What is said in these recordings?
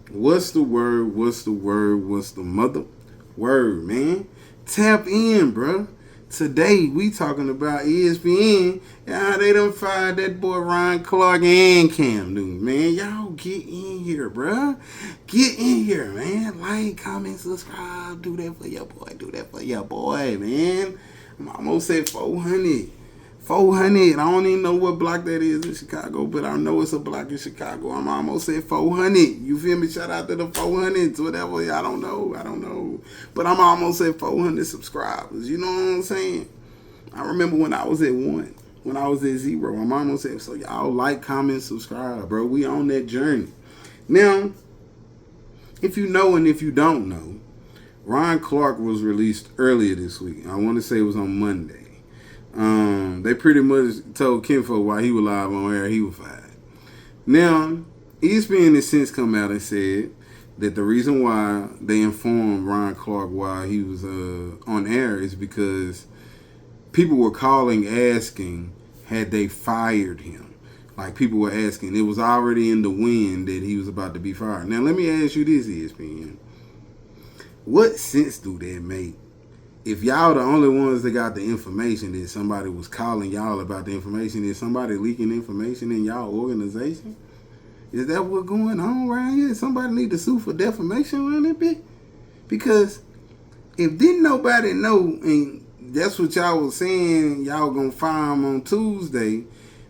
What's the word? What's the word? What's the mother word, man? Tap in, bruh. Today we talking about ESPN and how they done fired that boy Ryan Clark and Cam Newton. Man, y'all get in here, bruh. Get in here, man. Like, comment, subscribe. Do that for your boy. Do that for your boy, man. I'm almost at 400. 400. I don't even know what block that is in Chicago, but I know it's a block in Chicago. I'm almost at 400. You feel me? Shout out to the 400s, whatever. I don't know. I don't know. But I'm almost at 400 subscribers. You know what I'm saying? I remember when I was at 1, when I was at 0. I'm almost at, so y'all like, comment, subscribe, bro. We on that journey. Now, if you know and if you don't know, Ryan Clark was released earlier this week. I want to say it was on Monday. They pretty much told Kinfo while he was live on air he was fired. Now, ESPN has since come out and said that the reason why they informed Ryan Clark while he was on air is because people were calling asking had they fired him. Like people were asking. It was already in the wind that he was about to be fired. Now, let me ask you this, ESPN. What sense do that make? If y'all the only ones that got the information that somebody was calling y'all about the information, is somebody leaking information in y'all organization? Is that what's going on around here? Somebody need to sue for defamation around that bit? Because if didn't nobody know, and that's what y'all was saying, y'all gonna fire him on Tuesday,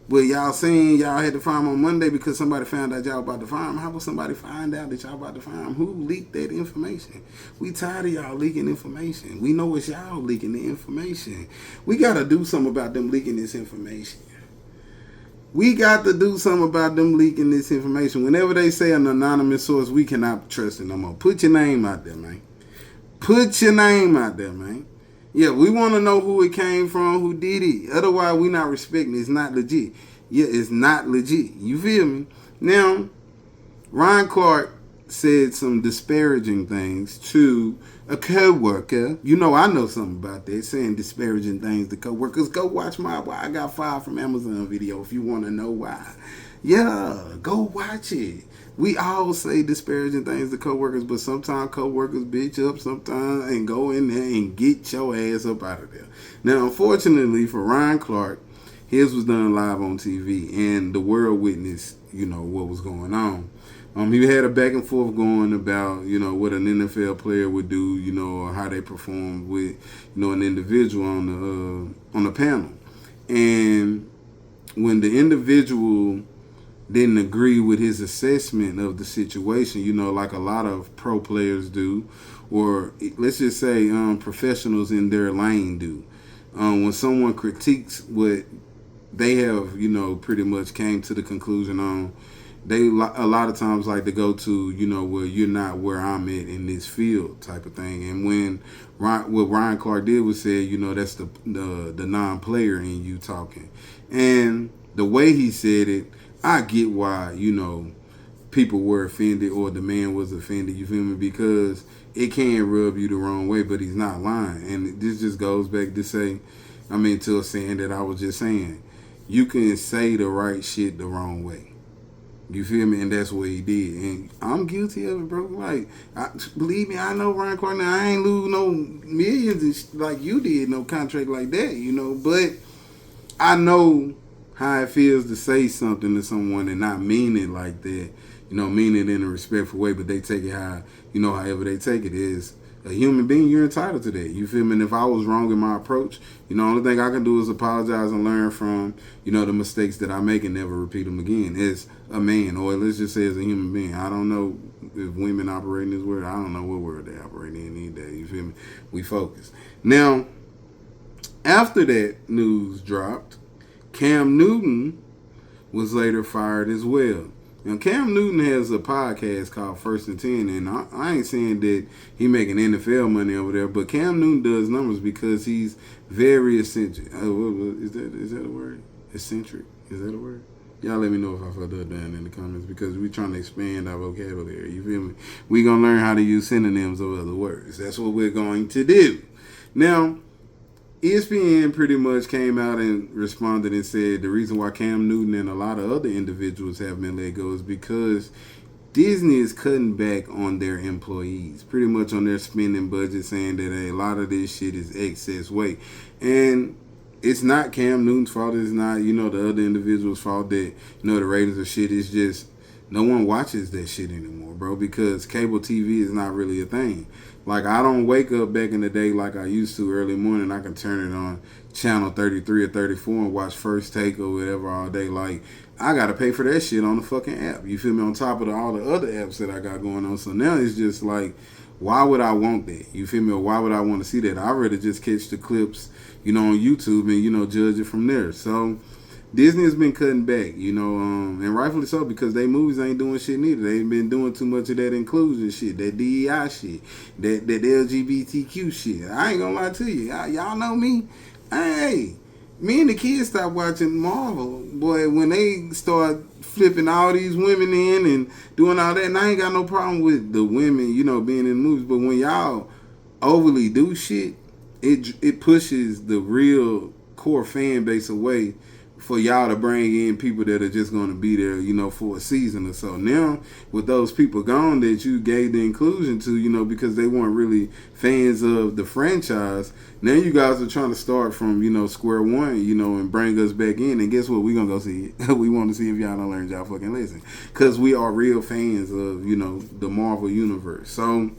but y'all saying y'all had to fire him on Monday because somebody found out y'all about to fire him. How will somebody find out that y'all about to fire him? Who leaked that information? We tired of y'all leaking information. We know it's y'all leaking the information. We got to do something about them leaking this information. We got to do something about them leaking this information. Whenever they say an anonymous source, we cannot trust it no more. Put your name out there, man. Put your name out there, man. Yeah, we want to know who it came from, who did it. Otherwise, we not respecting it. It's not legit. Yeah, it's not legit. You feel me? Now, Ryan Clark said some disparaging things to a co-worker. You know I know something about that, saying disparaging things to co-workers. Go watch my Why I Got Fired from Amazon video if you want to know why. Yeah, go watch it. We all say disparaging things to coworkers, but sometimes coworkers bitch up sometimes and go in there and get your ass up out of there. Now, unfortunately for Ryan Clark, his was done live on TV, and the world witnessed, what was going on. He had a back and forth going about, what an NFL player would do, or how they performed with, an individual on the panel. And when the individual didn't agree with his assessment of the situation, like a lot of pro players do, or let's just say professionals in their lane do. When someone critiques what they have, pretty much came to the conclusion on, they a lot of times like to go to, well, you're not where I'm at in this field type of thing. And what Ryan Clark did was say, that's the non-player in you talking. And the way he said it, I get why, people were offended or the man was offended, you feel me? Because it can rub you the wrong way, but he's not lying. And this just goes back to say, to a saying that I was just saying. You can say the right shit the wrong way. You feel me? And that's what he did. And I'm guilty of it, bro. Like, believe me, I know Ryan Clark. Now, I ain't lose no millions like you did, no contract like that, But I know how it feels to say something to someone and not mean it like that, mean it in a respectful way, but they take it however they take it is. A human being, you're entitled to that. You feel me? And if I was wrong in my approach, the only thing I can do is apologize and learn from, the mistakes that I make and never repeat them again as a man, or let's just say as a human being. I don't know if women operate in this world. I don't know what world they operate in these days. You feel me? We focus. Now, after that news dropped, Cam Newton was later fired as well. Now, Cam Newton has a podcast called First and 10, and I ain't saying that he making NFL money over there, but Cam Newton does numbers because he's very eccentric. Is that a word? Eccentric? Is that a word? Y'all let me know if I fucked up down in the comments because we're trying to expand our vocabulary. You feel me? We're going to learn how to use synonyms of other words. That's what we're going to do. Now, ESPN pretty much came out and responded and said the reason why Cam Newton and a lot of other individuals have been let go is because Disney is cutting back on their employees, pretty much on their spending budget, saying that a lot of this shit is excess weight. And it's not Cam Newton's fault. It's not, the other individuals' fault that, the ratings are shit. It's just no one watches that shit anymore, bro, because cable TV is not really a thing. Like, I don't wake up back in the day like I used to early morning. I can turn it on channel 33 or 34 and watch First Take or whatever all day. Like, I got to pay for that shit on the fucking app. You feel me? On top of all the other apps that I got going on. So now it's just like, why would I want that? You feel me? Or why would I want to see that? I'd rather just catch the clips, on YouTube and, judge it from there. So Disney has been cutting back, and rightfully so, because they movies ain't doing shit neither. They ain't been doing too much of that inclusion shit, that DEI shit, that LGBTQ shit. I ain't gonna lie to you. Y'all know me. Hey, me and the kids stopped watching Marvel, boy, when they start flipping all these women in and doing all that. And I ain't got no problem with the women, being in movies. But when y'all overly do shit, it pushes the real core fan base away for y'all to bring in people that are just going to be there, for a season or so. Now, with those people gone that you gave the inclusion to, because they weren't really fans of the franchise, now you guys are trying to start from, square one, and bring us back in. And guess what? We're going to go see it. We want to see if y'all don't learn y'all fucking lesson. Because we are real fans of, the Marvel Universe. So,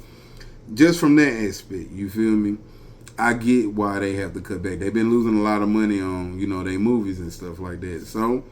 just from that aspect, you feel me? I get why they have to cut back. They've been losing a lot of money on, their movies and stuff like that. So,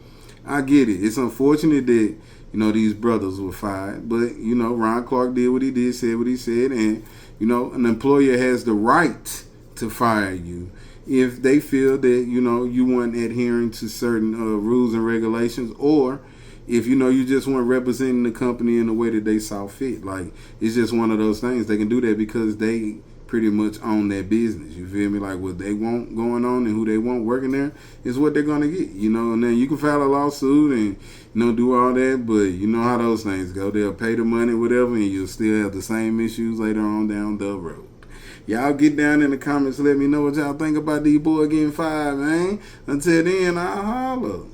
I get it. It's unfortunate that, these brothers were fired. But, Ron Clark did what he did, said what he said. And, an employer has the right to fire you if they feel that, you weren't adhering to certain rules and regulations, or if you just weren't representing the company in the way that they saw fit. Like, it's just one of those things. They can do that because they pretty much own that business. You feel me? Like, what they want going on and who they want working there is what they're gonna get. And then you can file a lawsuit and do all that, but you know how those things go. They'll pay the money, whatever, and you'll still have the same issues later on down the road. Y'all get down in the comments, let me know what y'all think about these boys getting fired, man. Until then, I'll holler.